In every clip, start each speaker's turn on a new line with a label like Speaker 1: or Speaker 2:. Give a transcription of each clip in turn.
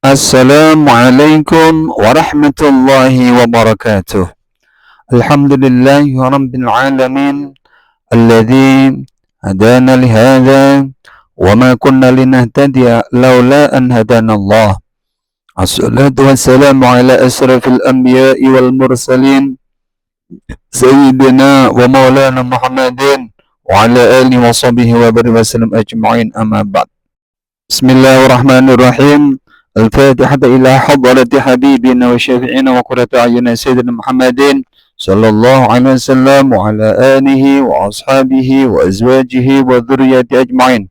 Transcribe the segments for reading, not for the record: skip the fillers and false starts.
Speaker 1: Assalamualaikum warahmatullahi wabarakatuh. Alhamdulillahi rabbil alamin alladzi hadana lihadza wa ma kunna linahtadiya laula an hadana Allah. Assalatu wassalamu ala asrafil anbiya'i wal mursalin sayyidina wa maulana Muhammadin wa ala alihi wa sahbihi wa barik wa sallam ajma'in, amma ba'd. Bismillahirrahmanirrahim. الفاتحة إلى حضرة حبيبنا وشافعنا وقرة أعيننا سيدنا محمد صلى الله عليه وسلم وعلى آله وأصحابه وأزواجه وذريته أجمعين.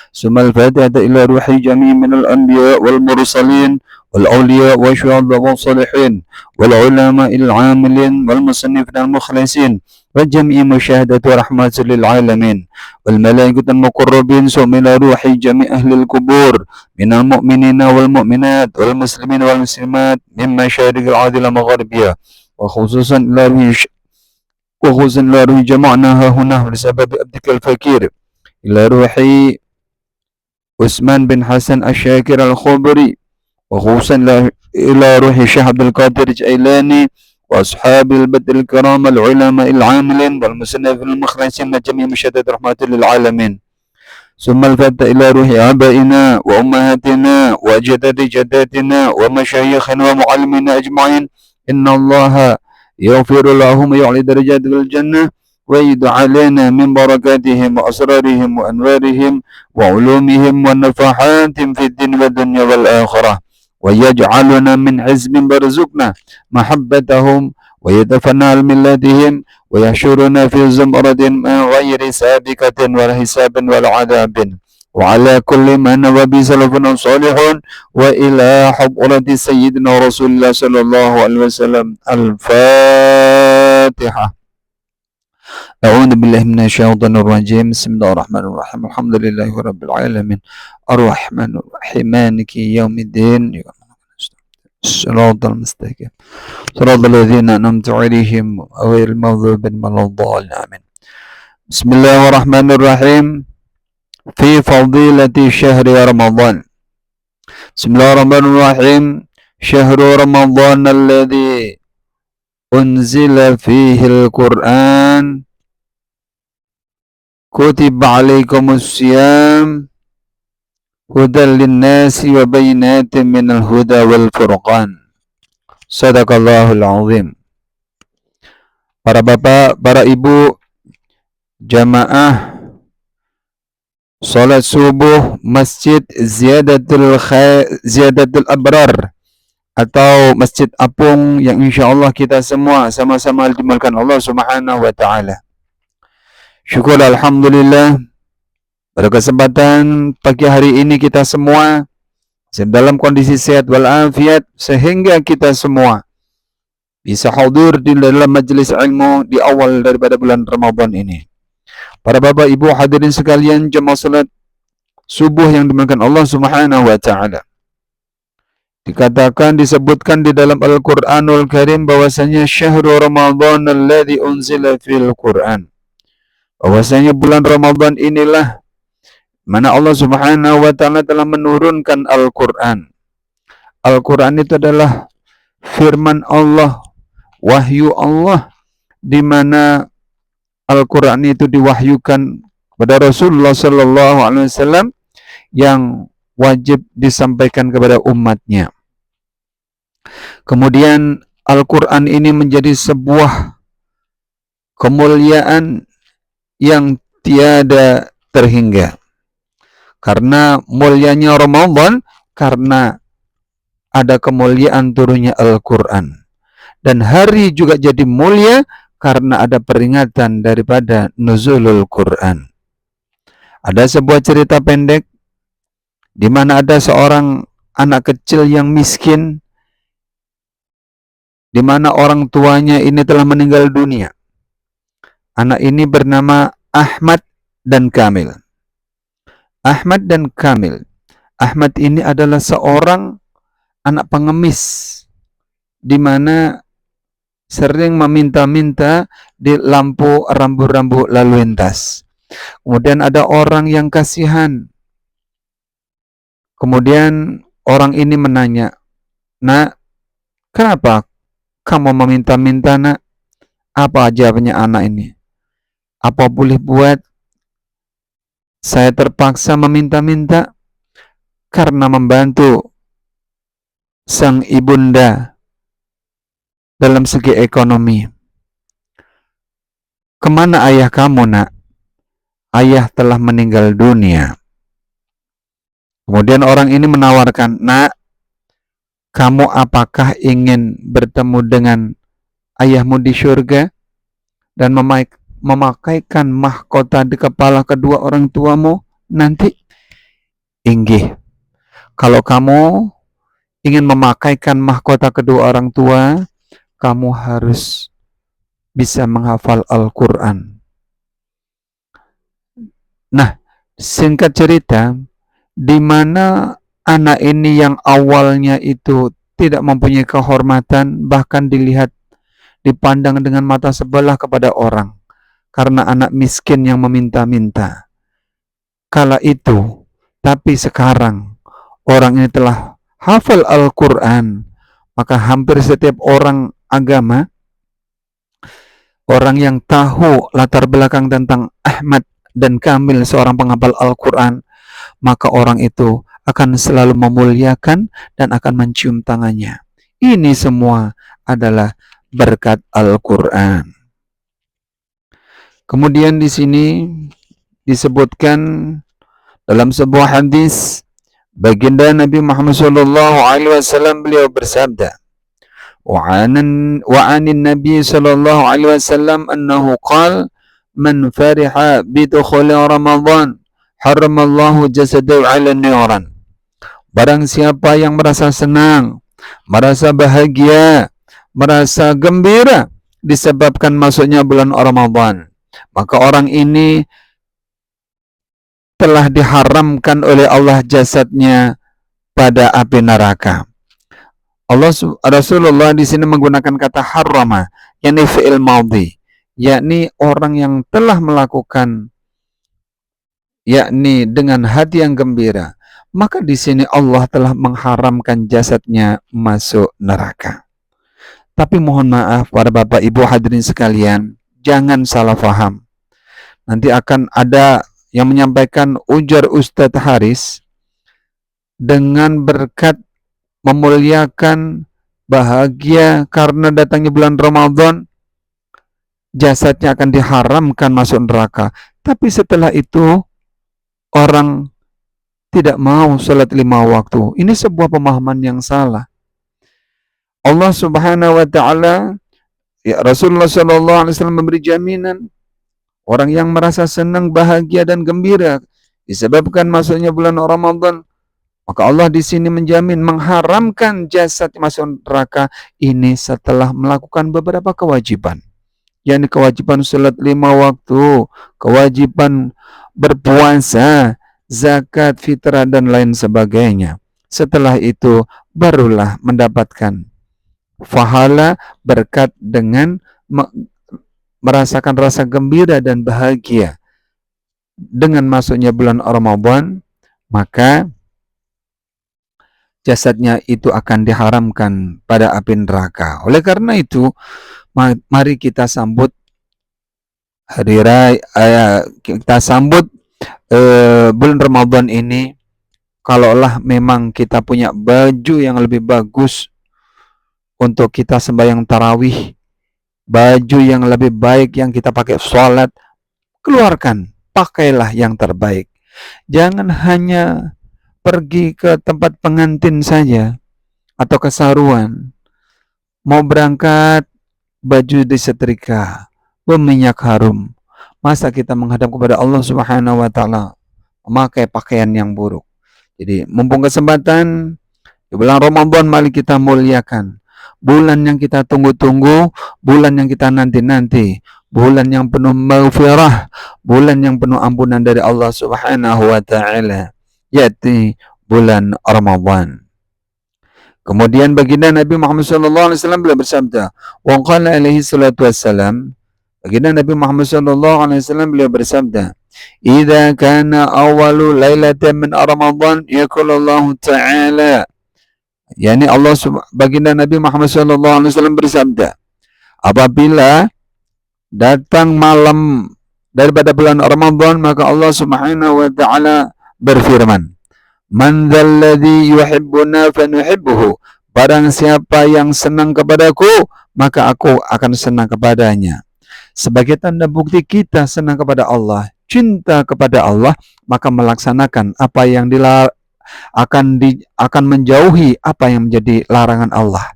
Speaker 1: ثم الفاتحة إلى روح جميع من الأنبياء والمرسلين والأولياء والشهداء والصالحين والعلماء العاملين والمصنفين المخلصين وجميع مشاهدة رحمة للعالمين والملائكة المقربين ثم إلى روح جميع أهل القبور من المؤمنين والمؤمنات والمسلمين والمسلمات من مشارق الأرض المغربية وخصوصا إلى روح جمعنا هنا بسبب عبدك الفقير إلى روح عثمان بن حسن الشاكر الخبري وخصوصا إلى روح الشيخ عبد القادر الجيلاني وأصحاب البدر الكرام العلماء العاملين والمصنفين المخلصين جميع مشاهدة رحمة للعالمين. ثم الفتح إلى روح آبائنا وأمهاتنا وأجداد جداتنا ومشايخنا ومعلمينا أجمعين. إن الله يغفر لهم ويعلي درجات في الجنة ويدعى علينا من بركاتهم وأسرارهم وأنوارهم وعلومهم ونفحاتهم في الدين والدنيا والآخرة ويجعلنا من حزب برزقنا محبتهم ويدفنا ملتهم ويحشرنا في زمرة من غير سابقة ولا حساب ولا عذاب وعلى كل ما نوى به سلفنا صالحون وإلى حضرة سيدنا رسول الله صلى الله عليه وسلم. الفاتحة. أعوذ بالله من الشيطان الرجيم. بسم الله الرحمن الرحيم. الحمد لله رب العالمين الرحمن الرحيم مالك يوم الدين الصراط المستقيم صراط الذين أنعمت عليهم غير المغضوب عليهم ولا الضالين آمين. بسم الله الرحمن الرحيم. في فضيلة شهر رمضان. بسم الله الرحمن الرحيم. شهر رمضان الذي أنزل فيه القرآن كتب عليكم الصيام هدى للناس وبينات من الهدى والفرقان. Sadaqallahul azim. Para bapak, para ibu, jamaah salat subuh Masjid Ziyadatul Abrar atau Masjid Apung yang insyaallah kita semua sama-sama dimuliakan Allah Subhanahu wa taala. Syukur alhamdulillah pada kesempatan pagi hari ini kita semua dalam kondisi sehat walafiat sehingga kita semua bisa hadir di dalam majelis ilmu di awal daripada bulan Ramadan ini. Para bapak ibu hadirin sekalian, jemaah salat subuh yang dimuliakan Allah Subhanahu wa taala. Disebutkan di dalam Al-Qur'anul Karim bahwasanya syahrul Ramadan alladzi unzila fil Qur'an. Bahwasanya bulan Ramadan inilah mana Allah Subhanahu wa taala telah menurunkan Al-Qur'an. Al-Qur'an itu adalah firman Allah, wahyu Allah, di mana Al-Qur'an itu diwahyukan kepada Rasulullah sallallahu alaihi wasallam yang wajib disampaikan kepada umatnya. Kemudian Al-Qur'an ini menjadi sebuah kemuliaan yang tiada terhingga. Karena mulianya Ramadan, karena ada kemuliaan turunnya Al-Quran. Dan hari juga jadi mulia karena ada peringatan daripada nuzulul Quran. Ada sebuah cerita pendek di mana ada seorang anak kecil yang miskin, di mana orang tuanya ini telah meninggal dunia. Anak ini bernama Ahmad dan Kamil. Ahmad dan Kamil. Ahmad ini adalah seorang anak pengemis di mana sering meminta-minta di lampu rambu-rambu lalu lintas. Kemudian ada orang yang kasihan. Kemudian orang ini menanya, "Nak, kenapa kamu meminta-minta, Nak?" Apa jawabnya anak ini? "Apa boleh buat? Saya terpaksa meminta-minta karena membantu sang ibunda dalam segi ekonomi." "Kemana ayah kamu, Nak?" "Ayah telah meninggal dunia." Kemudian orang ini menawarkan, "Nak, kamu apakah ingin bertemu dengan ayahmu di surga dan memakaikan mahkota di kepala kedua orang tuamu nanti?" "Inggih, kalau kamu ingin memakaikan mahkota kedua orang tua, kamu harus bisa menghafal Al-Quran." Nah, singkat cerita, di mana anak ini yang awalnya itu tidak mempunyai kehormatan, bahkan dipandang dengan mata sebelah kepada orang, karena anak miskin yang meminta-minta. Kala itu, tapi sekarang, orang ini telah hafal Al-Quran, maka hampir setiap orang agama, orang yang tahu latar belakang tentang Ahmad dan Kamil, seorang penghafal Al-Quran, maka orang itu akan selalu memuliakan dan akan mencium tangannya. Ini semua adalah berkat Al-Quran. Kemudian di sini disebutkan dalam sebuah hadis, baginda Nabi Muhammad SAW beliau bersabda, wa'anin Nabi SAW annahu qal, "Man fariha bidukhuli Ramadan, haramallahu jasadahu 'ala niran." Barang siapa yang merasa senang, merasa bahagia, merasa gembira disebabkan masuknya bulan Ramadan, maka orang ini telah diharamkan oleh Allah jasadnya pada api neraka. Rasulullah di sini menggunakan kata harrama, yakni fi'il madhi, yakni orang yang telah melakukan, yakni dengan hati yang gembira, maka di sini Allah telah mengharamkan jasadnya masuk neraka. Tapi mohon maaf para bapak ibu hadirin sekalian, jangan salah faham. Nanti akan ada yang menyampaikan, ujar Ustadz Haris, dengan berkat memuliakan bahagia karena datangnya bulan Ramadan, jasadnya akan diharamkan masuk neraka. Tapi setelah itu orang tidak mau sholat 5 waktu. Ini sebuah pemahaman yang salah. Allah Subhanahu wa Ta'ala, ya, Rasulullah SAW memberi jaminan orang yang merasa senang, bahagia dan gembira disebabkan masuknya bulan Ramadan, maka Allah di sini menjamin mengharamkan jasad masuk neraka ini setelah melakukan beberapa kewajiban, yakni kewajiban sholat 5 waktu, kewajiban berpuasa, zakat, fitrah dan lain sebagainya. Setelah itu barulah mendapatkan pahala berkat dengan merasakan rasa gembira dan bahagia dengan masuknya bulan Ramadan, maka jasadnya itu akan diharamkan pada api neraka. Oleh karena itu, mari kita sambut hari raya, kita sambut bulan Ramadan ini. Kalaulah memang kita punya baju yang lebih bagus untuk kita sembahyang tarawih, baju yang lebih baik yang kita pakai sholat, keluarkan, pakailah yang terbaik. Jangan hanya pergi ke tempat pengantin saja atau kesaruan, mau berangkat baju disetrika, berminyak harum. Masa kita menghadap kepada Allah Subhanahu wa Ta'ala memakai pakaian yang buruk? Jadi mumpung kesempatan di bulan Ramadan, mari kita muliakan bulan yang kita tunggu-tunggu, bulan yang kita nanti-nanti, bulan yang penuh maghfirah, bulan yang penuh ampunan dari Allah Subhanahu wa Ta'ala, yaitu bulan Ramadan. Kemudian baginda Nabi Muhammad SAW beliau bersabda, wa qala alaihi salatu wassalam, baginda Nabi Muhammad SAW beliau bersabda, "Idza kana awalu lailatan min Ramadan, yaqulu Allah Ta'ala yakni baginda Nabi Muhammad SAW bersabda, apabila datang malam daripada bulan Ramadan, maka Allah Subhanahu wa taala berfirman, "Man dzalladzi yuhibbuna fanuhibbuhu." Barang siapa yang senang kepadaku, maka aku akan senang kepadanya. Sebagai tanda bukti kita senang kepada Allah, cinta kepada Allah, maka melaksanakan apa yang akan menjauhi apa yang menjadi larangan Allah,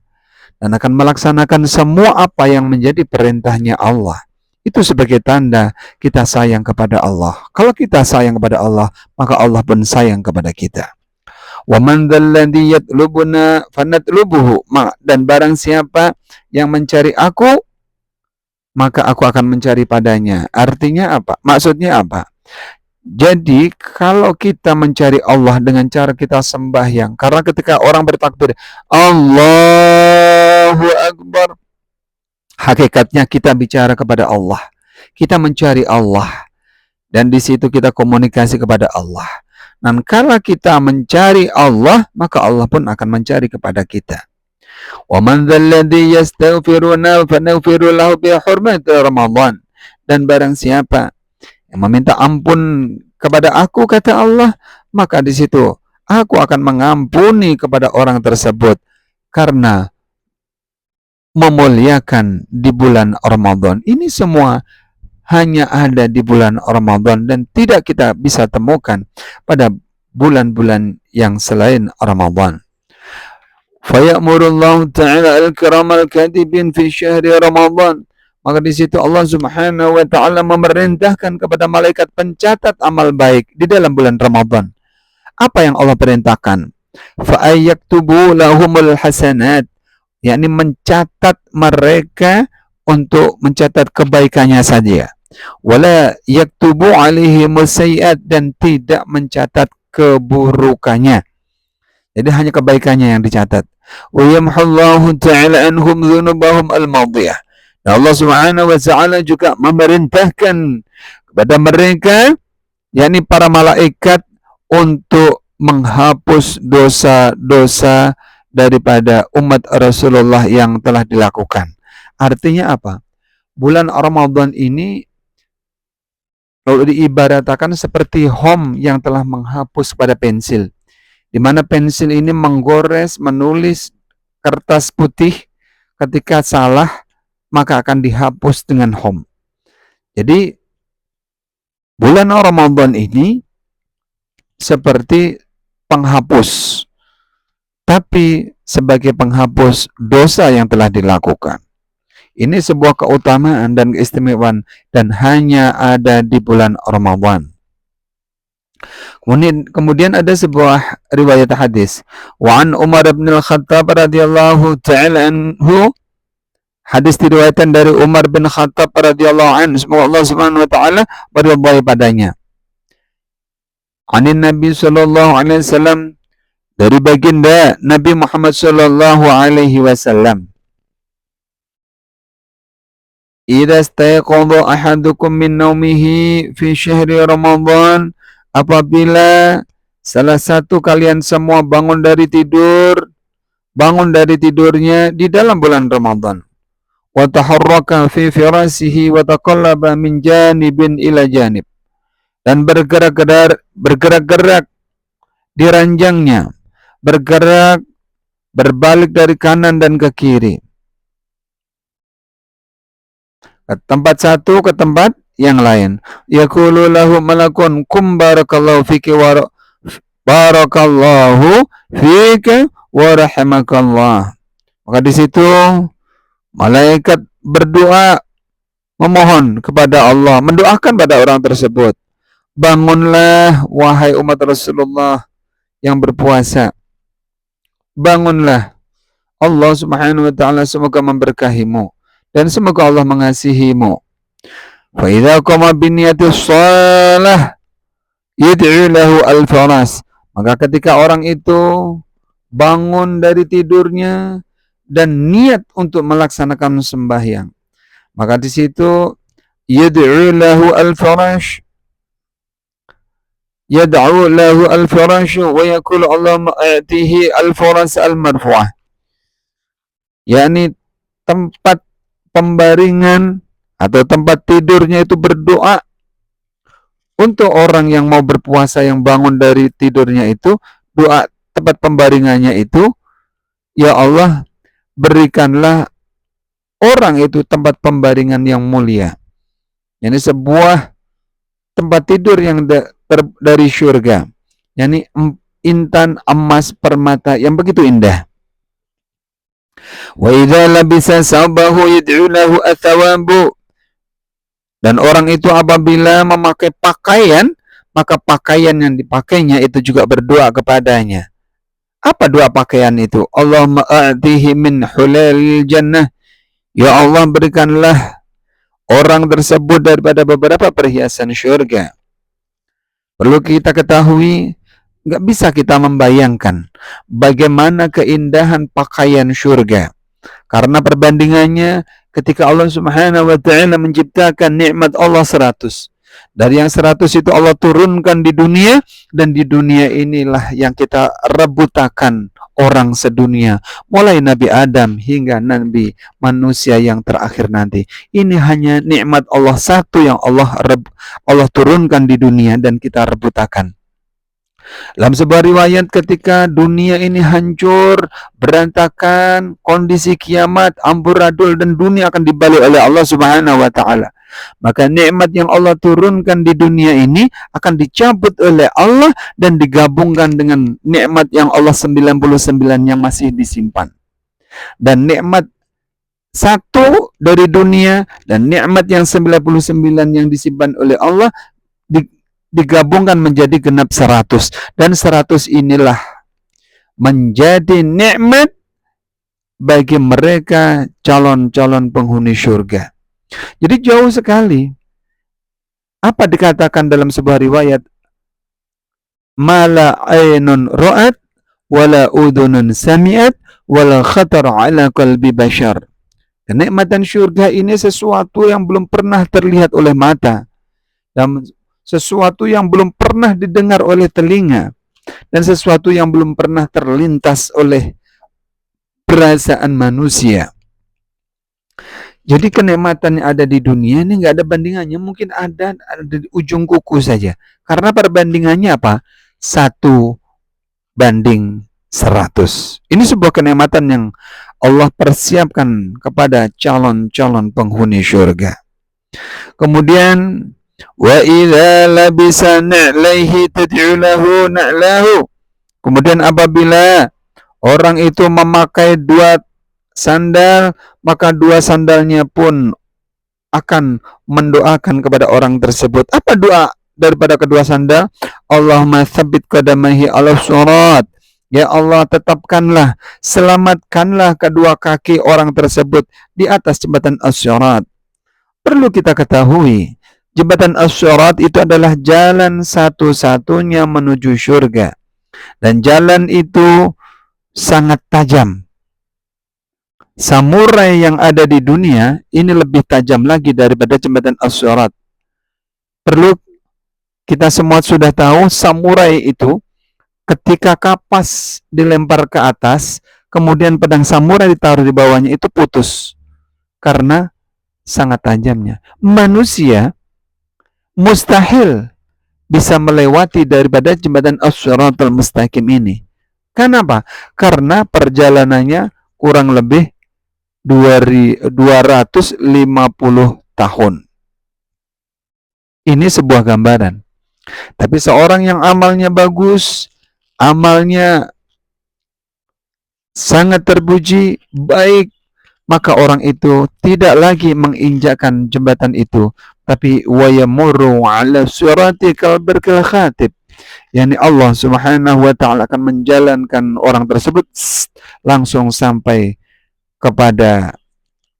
Speaker 1: dan akan melaksanakan semua apa yang menjadi perintahnya Allah. Itu sebagai tanda kita sayang kepada Allah. Kalau kita sayang kepada Allah, maka Allah pun sayang kepada kita. Wa man dzalladzi yatlubuna fanatlubuhu. Dan barang siapa yang mencari aku, maka aku akan mencari padanya. Artinya apa? Maksudnya apa? Jadi kalau kita mencari Allah dengan cara kita sembahyang, karena ketika orang bertakbir Allahu Akbar, hakikatnya kita bicara kepada Allah, kita mencari Allah, dan di situ kita komunikasi kepada Allah. Dan kalau kita mencari Allah, maka Allah pun akan mencari kepada kita. Wa man dzalladzi yastaghfiruna fanaghfiru lahu bi hurmati Ramadan. Dan barang siapa yang meminta ampun kepada aku, kata Allah, maka di situ aku akan mengampuni kepada orang tersebut karena memuliakan di bulan Ramadan. Ini semua hanya ada di bulan Ramadan dan tidak kita bisa temukan pada bulan-bulan yang selain Ramadan. Fayamurullahu ta'ala al-kiramal katibin fi syahri Ramadan. Maka di situ Allah Subhanahu wa taala memerintahkan kepada malaikat pencatat amal baik di dalam bulan Ramadan. Apa yang Allah perintahkan? Fa ayyaktubu lahumul hasanat, yakni mencatat mereka untuk mencatat kebaikannya saja. Wala yaktubu alaihimus sayyi'at, dan tidak mencatat keburukannya. Jadi hanya kebaikannya yang dicatat. Wa yamhullahu ta'ala anhum dzunubahum al-madiyah. Dan Allah Subhanahu wa taala juga memerintahkan kepada mereka, yakni para malaikat, untuk menghapus dosa-dosa daripada umat Rasulullah yang telah dilakukan. Artinya apa? Bulan Ramadan ini kalau diibaratkan seperti hom yang telah menghapus pada pensil, di mana pensil ini menggores, menulis kertas putih, ketika salah maka akan dihapus dengan hom. Jadi bulan Ramadan ini seperti penghapus, tapi sebagai penghapus dosa yang telah dilakukan. Ini sebuah keutamaan dan keistimewaan dan hanya ada di bulan Ramadan. Kemudian ada sebuah riwayat hadis. Wa an Umar bin Al-Khattab radhiyallahu ta'ala anhu. Hadis diriwayatkan dari Umar bin Khattab radhiyallahu anhu, semoga Allah Subhanahu wa taala beridhai padanya. Anin Nabi sallallahu alaihi wasallam, dari baginda Nabi Muhammad sallallahu alaihi wasallam. Idza istayqadha ahadukum min naumihi fi syahri Ramadan, apabila salah satu kalian semua bangun dari tidurnya di dalam bulan Ramadan. Wa taharraka fi firasihi wa taqallaba min janibin ila janib, dan bergerak-gerak di ranjangnya, bergerak berbalik dari kanan dan ke kiri, ke tempat satu ke tempat yang lain. Yaqulu lahu malakun kum barakallahu fiki wa barakallahu fika wa rahimakallah. Maka di situ malaikat berdoa, memohon kepada Allah, mendoakan pada orang tersebut. Bangunlah wahai umat Rasulullah yang berpuasa. Bangunlah. Allah Subhanahu wa taala semoga memberkahimu dan semoga Allah mengasihimu. Fa idza qama bi niyatis shalah yad'u lahu al-faras. Maka ketika orang itu bangun dari tidurnya dan niat untuk melaksanakan sembahyang, maka di situ yad'u lahu al-farash, yad'u lahu al-firashu wa yaqulu Allahumma a'tihi al-furas al-marfu'ah. yakni tempat pembaringan atau tempat tidurnya itu berdoa untuk orang yang mau berpuasa yang bangun dari tidurnya itu, doa tempat pembaringannya itu, ya Allah berikanlah orang itu tempat pembaringan yang mulia. Ini sebuah tempat tidur yang dari syurga. Yani intan emas permata yang begitu indah. Wa idza labisa sabahu yad'u lahu athawabu. Dan orang itu apabila memakai pakaian, maka pakaian yang dipakainya itu juga berdoa kepadanya. Apa doa pakaian itu? Allahumma a'tihi min hulalil jannah. Ya Allah berikanlah orang tersebut daripada beberapa perhiasan syurga. Perlu kita ketahui, nggak bisa kita membayangkan bagaimana keindahan pakaian syurga. Karena perbandingannya ketika Allah Subhanahu wa taala menciptakan nikmat Allah 100. Dari yang 100 itu Allah turunkan di dunia, dan di dunia inilah yang kita rebutakan orang sedunia, mulai Nabi Adam hingga Nabi manusia yang terakhir nanti. Ini hanya nikmat Allah satu yang Allah turunkan di dunia dan kita rebutakan. Dalam sebuah riwayat ketika dunia ini hancur, berantakan, kondisi kiamat, amburadul, dan dunia akan dibalik oleh Allah Subhanahu wa taala. Maka nikmat yang Allah turunkan di dunia ini akan dicabut oleh Allah dan digabungkan dengan nikmat yang Allah 99 yang masih disimpan. Dan nikmat satu dari dunia dan nikmat yang 99 yang disimpan oleh Allah digabungkan menjadi genap 100. Dan 100 inilah menjadi nikmat bagi mereka calon-calon penghuni syurga. Jadi jauh sekali. Apa dikatakan dalam sebuah riwayat? Mala ainun ra'at wala udhunun sami'at wala khatar ala qalbi bashar. Kenikmatan syurga ini sesuatu yang belum pernah terlihat oleh mata, dan sesuatu yang belum pernah didengar oleh telinga, dan sesuatu yang belum pernah terlintas oleh perasaan manusia. Jadi kenikmatan yang ada di dunia ini nggak ada bandingannya. Mungkin ada di ujung kuku saja. Karena perbandingannya apa? 1:100. Ini sebuah kenikmatan yang Allah persiapkan kepada calon-calon penghuni syurga. Kemudian wa idza labisa na'laihi tad'u lahu na'lahu. Kemudian apabila orang itu memakai dua sandal, maka dua sandalnya pun akan mendoakan kepada orang tersebut. Apa doa daripada kedua sandal? Allahumma tsabbit qadamaihi 'ala sirat. Ya Allah, tetapkanlah, selamatkanlah kedua kaki orang tersebut di atas jembatan as-sirat. Perlu kita ketahui, jembatan as-sirat itu adalah jalan satu-satunya menuju surga. Dan jalan itu sangat tajam. Samurai yang ada di dunia ini lebih tajam lagi daripada jembatan as-sirat. Perlu kita semua sudah tahu, samurai itu ketika kapas dilempar ke atas, kemudian pedang samurai ditaruh di bawahnya, itu putus karena sangat tajamnya. Manusia mustahil bisa melewati daripada jembatan as-siratal mustaqim ini. Kenapa? Karena perjalanannya kurang lebih 250 tahun. Ini sebuah gambaran. Tapi seorang yang amalnya bagus, amalnya sangat terpuji, baik, maka orang itu tidak lagi menginjakkan jembatan itu, tapi wa yamurru 'ala sirati kal barkil khatib. Yani Allah Subhanahu wa taala akan menjalankan orang tersebut langsung sampai kepada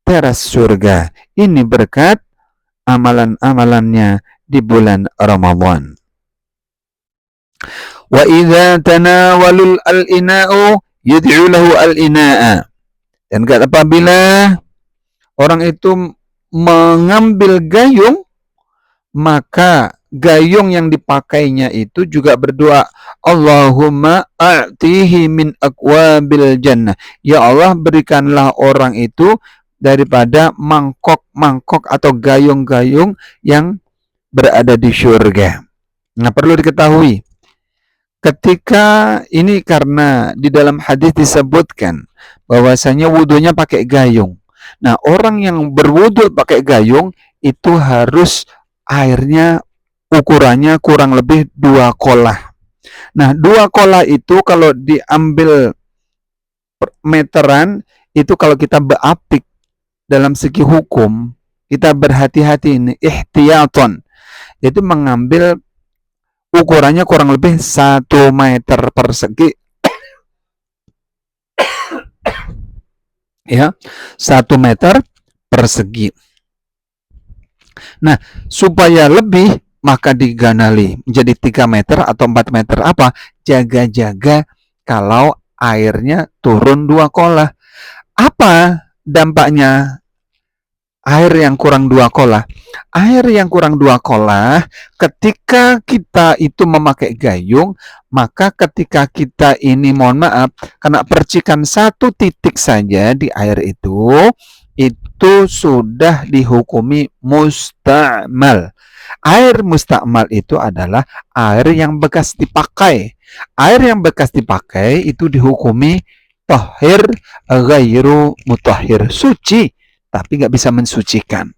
Speaker 1: teras surga. Ini berkat amalan-amalannya di bulan Ramadan. Wa idza tanawalul al-ina'u yad'u lahu al-ina'a. Dan apabila orang itu mengambil gayung, maka gayung yang dipakainya itu juga berdoa, Allahumma a'tihi min aqwabil jannah. Ya Allah, berikanlah orang itu daripada mangkok-mangkok atau gayung-gayung yang berada di surga. Nah, perlu diketahui, ketika ini karena di dalam hadis disebutkan bahwasanya wudhunya pakai gayung. Nah, orang yang berwudhu pakai gayung itu harus airnya ukurannya kurang lebih 2 kolah. Nah, 2 kolah itu kalau diambil meteran, itu kalau kita beapik dalam segi hukum, kita berhati-hati ini, ihtiyaton, yaitu mengambil ukurannya kurang lebih 1 meter persegi. Ya, 1 meter persegi. Nah, supaya lebih maka diganali menjadi 3 meter atau 4 meter. Apa? Jaga-jaga kalau airnya turun 2 kolah. Apa dampaknya air yang kurang 2 kolah? Air yang kurang 2 kolah, ketika kita itu memakai gayung, maka ketika kita ini, mohon maaf, kena percikan 1 titik saja di air itu sudah dihukumi musta'mal. Air musta'mal itu adalah air yang bekas dipakai. Air yang bekas dipakai itu dihukumi tahir ghairu mutahhir, suci tapi nggak bisa mensucikan.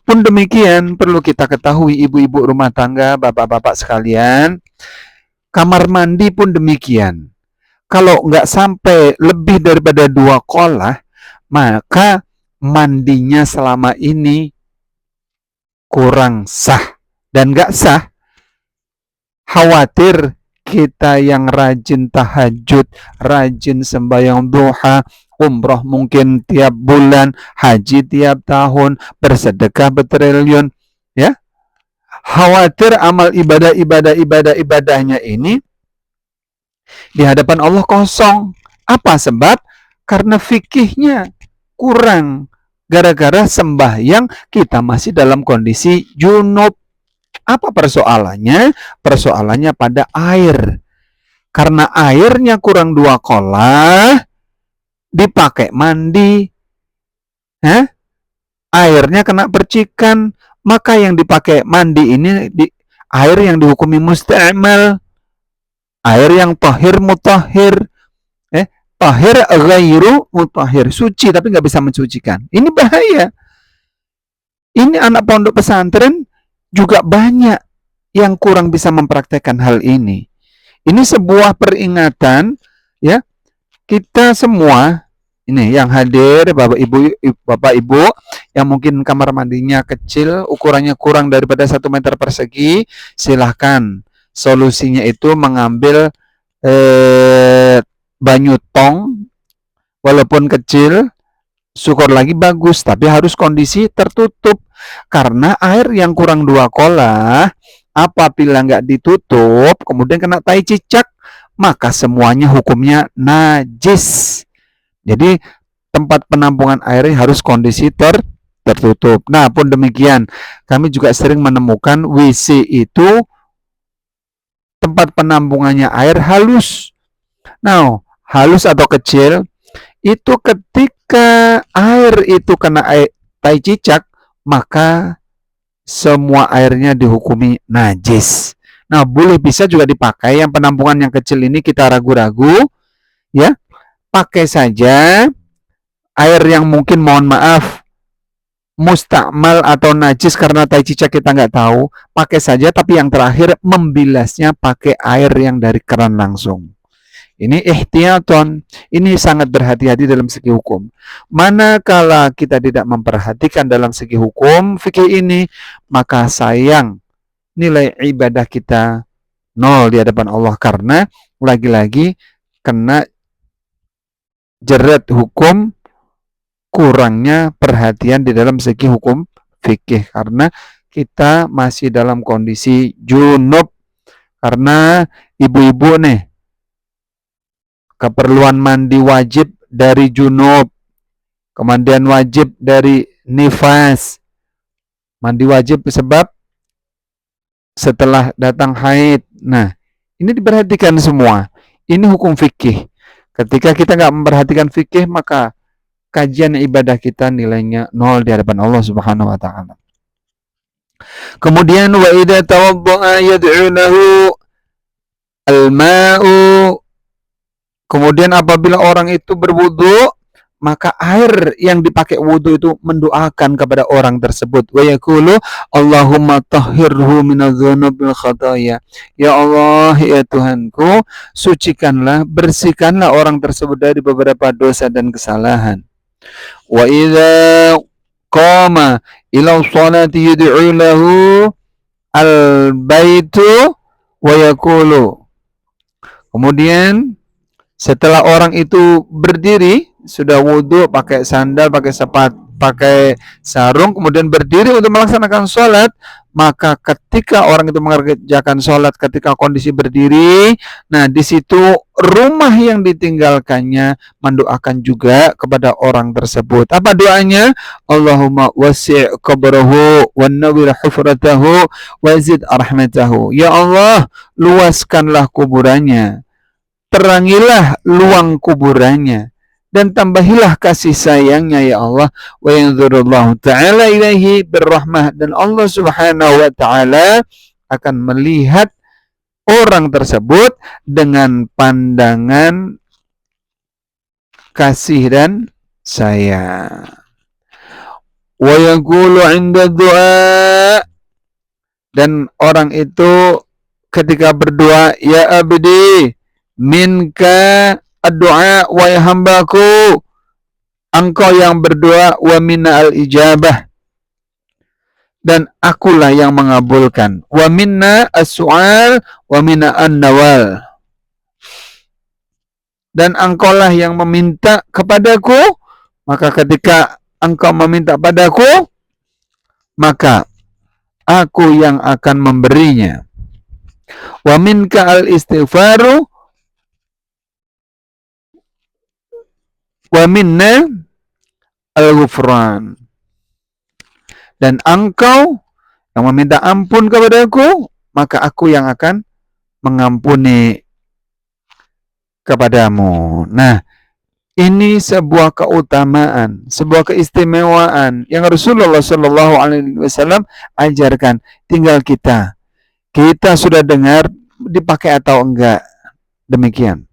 Speaker 1: Pun demikian perlu kita ketahui, ibu-ibu rumah tangga, bapak-bapak sekalian, kamar mandi pun demikian. Kalau nggak sampai lebih daripada 2 kolah, maka mandinya selama ini kurang sah. Dan nggak sah, khawatir kita yang rajin tahajud, rajin sembahyang duha, umroh mungkin tiap bulan, haji tiap tahun, bersedekah bertriliun, ya. Khawatir amal ibadahnya ini di hadapan Allah kosong. Apa sebab? Karena fikihnya kurang. Gara-gara sembahyang kita masih dalam kondisi junub. Apa persoalannya? Persoalannya pada air. Karena airnya kurang 2 kolah, dipakai mandi, airnya kena percikan, maka yang dipakai mandi ini air yang dihukumi musta'mal, air yang tahir mutahhir, tahir ghairu mutahhir, suci tapi nggak bisa mensucikan. Ini bahaya. Ini anak pondok pesantren juga banyak yang kurang bisa mempraktekkan hal ini. Ini sebuah peringatan, ya. Kita semua ini yang hadir, Bapak Ibu yang mungkin kamar mandinya kecil, ukurannya kurang daripada 1 meter persegi, silahkan solusinya itu mengambil banyu tong, walaupun kecil, syukur lagi bagus, tapi harus kondisi tertutup. Karena air yang kurang 2 kolah, apabila nggak ditutup, kemudian kena tai cicak, maka semuanya hukumnya najis. Jadi tempat penampungan air harus kondisi tertutup. Nah, pun demikian, kami juga sering menemukan WC itu tempat penampungannya air halus. Nah, halus atau kecil, itu ketika air itu kena tai cicak, maka semua airnya dihukumi najis. Nah, boleh bisa juga dipakai yang penampungan yang kecil ini, kita ragu-ragu, ya. Pakai saja air yang mungkin, mohon maaf, mustakmal atau najis karena tai cicak kita nggak tahu, pakai saja, tapi yang terakhir membilasnya pakai air yang dari keran langsung. Ini ihtiyaton, ini sangat berhati-hati dalam segi hukum. Manakala kita tidak memperhatikan dalam segi hukum fikih ini, maka sayang nilai ibadah kita 0 di hadapan Allah, karena lagi-lagi kena jerat hukum kurangnya perhatian di dalam segi hukum fikih, karena kita masih dalam kondisi junub. Karena ibu-ibu nih, keperluan mandi wajib dari junub, kemudian wajib dari nifas, mandi wajib sebab setelah datang haid. Nah, ini diperhatikan semua. Ini hukum fikih. Ketika kita nggak memperhatikan fikih, maka kajian ibadah kita nilainya 0 di hadapan Allah Subhanahu wa taala. Kemudian wa idza tawaddaa yad'u lahu al-ma'u. Kemudian apabila orang itu berwudu, maka air yang dipakai wudu itu mendoakan kepada orang tersebut. Wa yaqulu Allahumma tahhirhu minadz-dzunubil khataaya. Ya Allah, ya Tuhanku, sucikanlah, bersihkanlah orang tersebut dari beberapa dosa dan kesalahan. Wa idza qama ila sholati yad'u lahu al-baitu wa yaqulu. Kemudian setelah orang itu berdiri, sudah wudhu, pakai sandal, pakai sepatu, pakai sarung, kemudian berdiri untuk melaksanakan sholat, maka ketika orang itu mengerjakan sholat ketika kondisi berdiri, nah di situ rumah yang ditinggalkannya mendoakan juga kepada orang tersebut. Apa doanya? Allahumma wasi' qabrahu wa nawwir hufratahu wa zid rahmatahu. Ya Allah, luaskanlah kuburannya, terangilah luang kuburannya, dan tambahilah kasih sayangnya ya Allah. Wa yanzurullahu ta'ala ilaihi birrahmah, dan Allah Subhanahu wa ta'ala akan melihat orang tersebut dengan pandangan kasih dan sayang. Wa yaqulu 'inda du'a, dan orang itu ketika berdoa, ya abdi minka ad-du'a, wahai hambaku, engkau yang berdoa, wa minna al-ijabah, dan akulah yang mengabulkan, wa minna as-su'al, wa minna an-nawal, dan engkaulah yang meminta kepadaku, maka ketika engkau meminta padaku, maka aku yang akan memberinya. Wa minka al-istighfaru wa minna al-ghufran, dan engkau yang meminta ampun kepadaku, maka aku yang akan mengampuni kepadamu. Nah, ini sebuah keutamaan, sebuah keistimewaan yang Rasulullah Shallallahu Alaihi Wasallam ajarkan. Tinggal kita sudah dengar, dipakai atau enggak. Demikian.